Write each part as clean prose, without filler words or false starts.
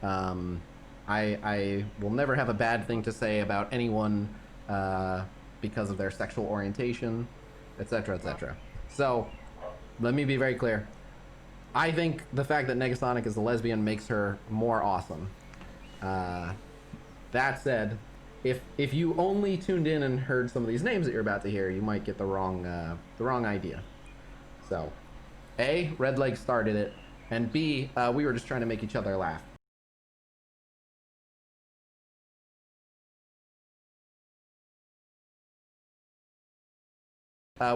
Um, I will never have a bad thing to say about anyone uh, because of their sexual orientation, etc., etc. So let me be very clear. I think the fact that Negasonic is a lesbian makes her more awesome. Uh, that said, if you only tuned in and heard some of these names that you're about to hear, you might get the wrong idea. So, A, Red Leg started it, and B, we were just trying to make each other laugh.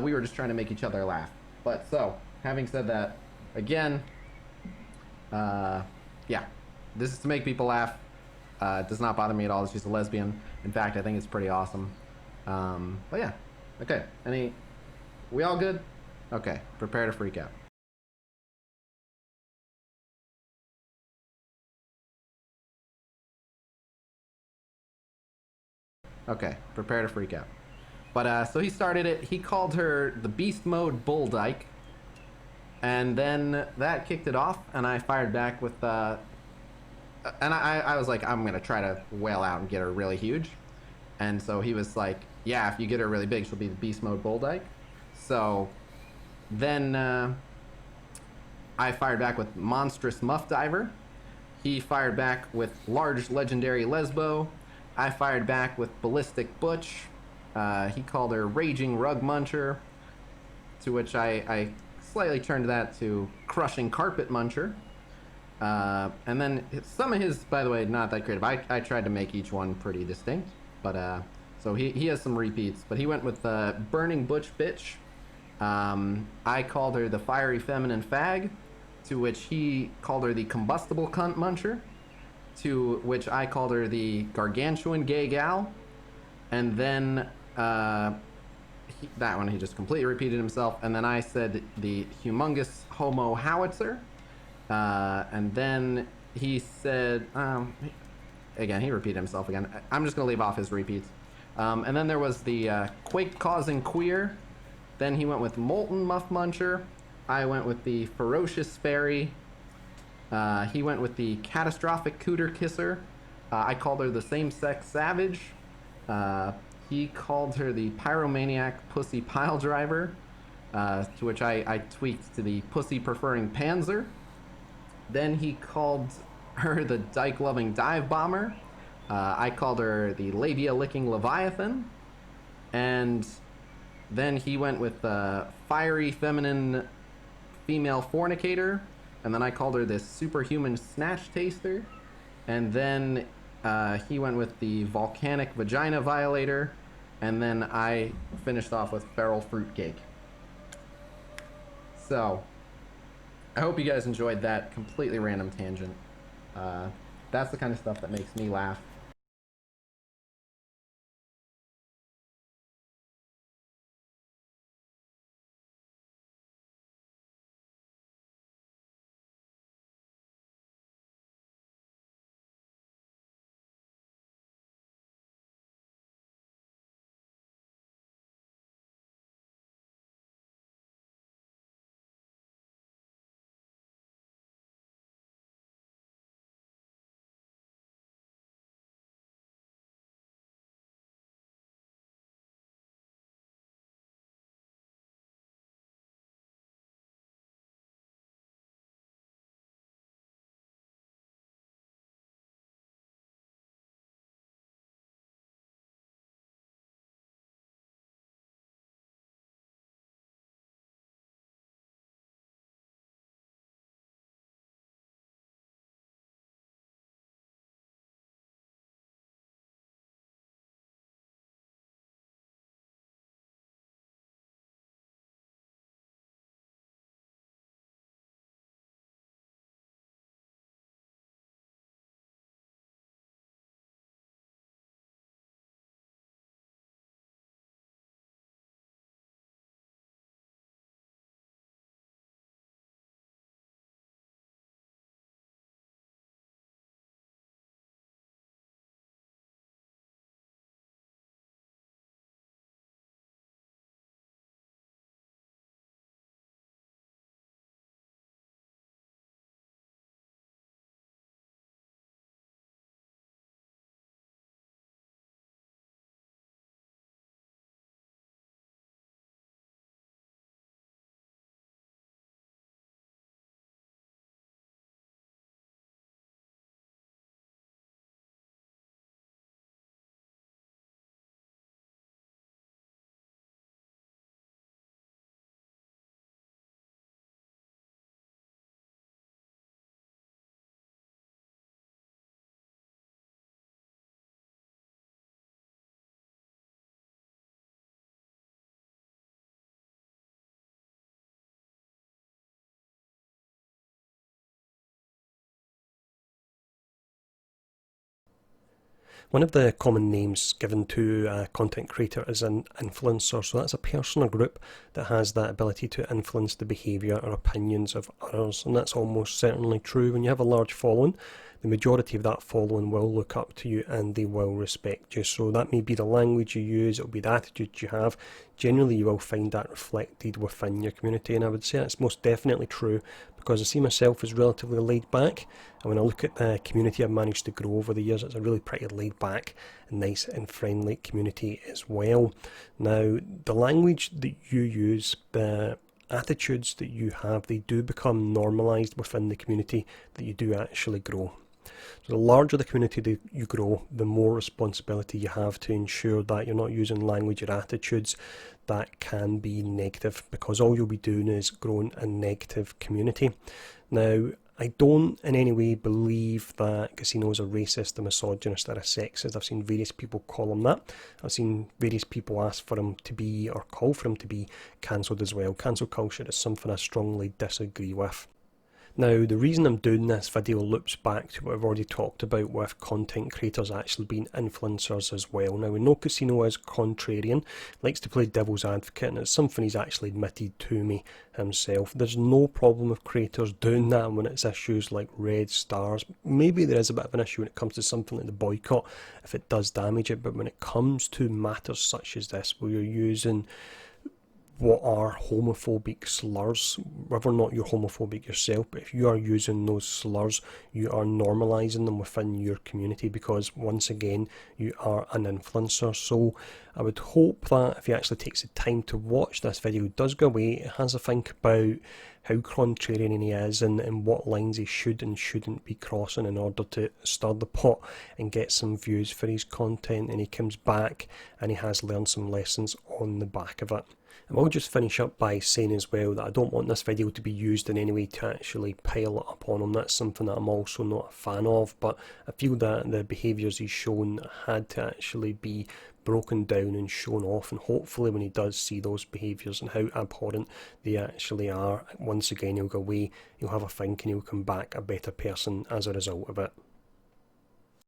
We were just trying to make each other laugh. But so, having said that, again, uh, yeah, this is to make people laugh. It does not bother me at all that she's a lesbian. In fact, I think it's pretty awesome. But yeah, okay. We all good? Okay, prepare to freak out. Okay, prepare to freak out. But so he started it. He called her the Beast Mode Bull Dyke, and then that kicked it off. And I fired back with, and I was like, I'm gonna try to wail out and get her really huge. And so he was like, yeah, if you get her really big, she'll be the Beast Mode Bull Dyke. So then I fired back with Monstrous Muff Diver. He fired back with Large Legendary Lesbo. I fired back with Ballistic Butch. He called her Raging Rug Muncher, to which I slightly turned that to Crushing Carpet Muncher. And then some of his, by the way, not that creative. I tried to make each one pretty distinct, but so he has some repeats. But he went with Burning Butch Bitch. I called her the Fiery Feminine Fag, to which he called her the Combustible Cunt Muncher, to which I called her the Gargantuan Gay Gal, and then that one he just completely repeated himself, and then I said the Humongous Homo Howitzer, and then he said, again, he repeated himself again. I'm just going to leave off his repeats. And then there was the Quake Causing Queer. Then he went with Molten Muff Muncher. I went with the Ferocious Fairy. He went with the Catastrophic Cooter Kisser. I called her the Same Sex Savage. He called her the Pyromaniac Pussy Pile Driver, to which I tweaked to the Pussy Preferring Panzer. Then he called her the Dyke Loving Dive Bomber. I called her the Labia Licking Leviathan. And then he went with the Fiery Feminine Female Fornicator. And then I called her this Superhuman Snatch Taster. And then he went with the Volcanic Vagina Violator. And then I finished off with Feral Fruitcake. So, I hope you guys enjoyed that completely random tangent. Uh, that's the kind of stuff that makes me laugh. One of the common names given to a content creator is an influencer. So that's a person or group that has that ability to influence the behaviour or opinions of others. And that's almost certainly true when you have a large following. The majority of that following will look up to you and they will respect you. So that may be the language you use, it'll be the attitude you have. Generally, you will find that reflected within your community, and I would say that's most definitely true because I see myself as relatively laid back, and when I look at the community I've managed to grow over the years, it's a really pretty laid back and nice and friendly community as well. Now, the language that you use, the attitudes that you have, they do become normalised within the community that you do actually grow. So the larger the community that you grow, the more responsibility you have to ensure that you're not using language or attitudes that can be negative, because all you'll be doing is growing a negative community. Now, I don't in any way believe that casinos are racist, a misogynist, or a sexist. I've seen various people call them that. I've seen various people ask for him to be, or call for him to be, cancelled as well. Cancel culture is something I strongly disagree with. Now, the reason I'm doing this video loops back to what I've already talked about with content creators actually being influencers as well. Now, we know Casino is contrarian, likes to play devil's advocate, and it's something he's actually admitted to me himself. There's no problem with creators doing that when it's issues like red stars. Maybe there is a bit of an issue when it comes to something like the boycott, if it does damage it, but when it comes to matters such as this, where you're using what are homophobic slurs, whether or not you're homophobic yourself, but if you are using those slurs, you are normalising them within your community, because once again, you are an influencer. So I would hope that if he actually takes the time to watch this video, does go away, has a think about how contrarian he is and what lines he should and shouldn't be crossing in order to stir the pot and get some views for his content, and he comes back and he has learned some lessons on the back of it. I will just finish up by saying as well that I don't want this video to be used in any way to actually pile it up on him. That's something that I'm also not a fan of, but I feel that the behaviours he's shown had to actually be broken down and shown off, and hopefully when he does see those behaviours and how abhorrent they actually are, once again he'll go away, he'll have a think, and he'll come back a better person as a result of it.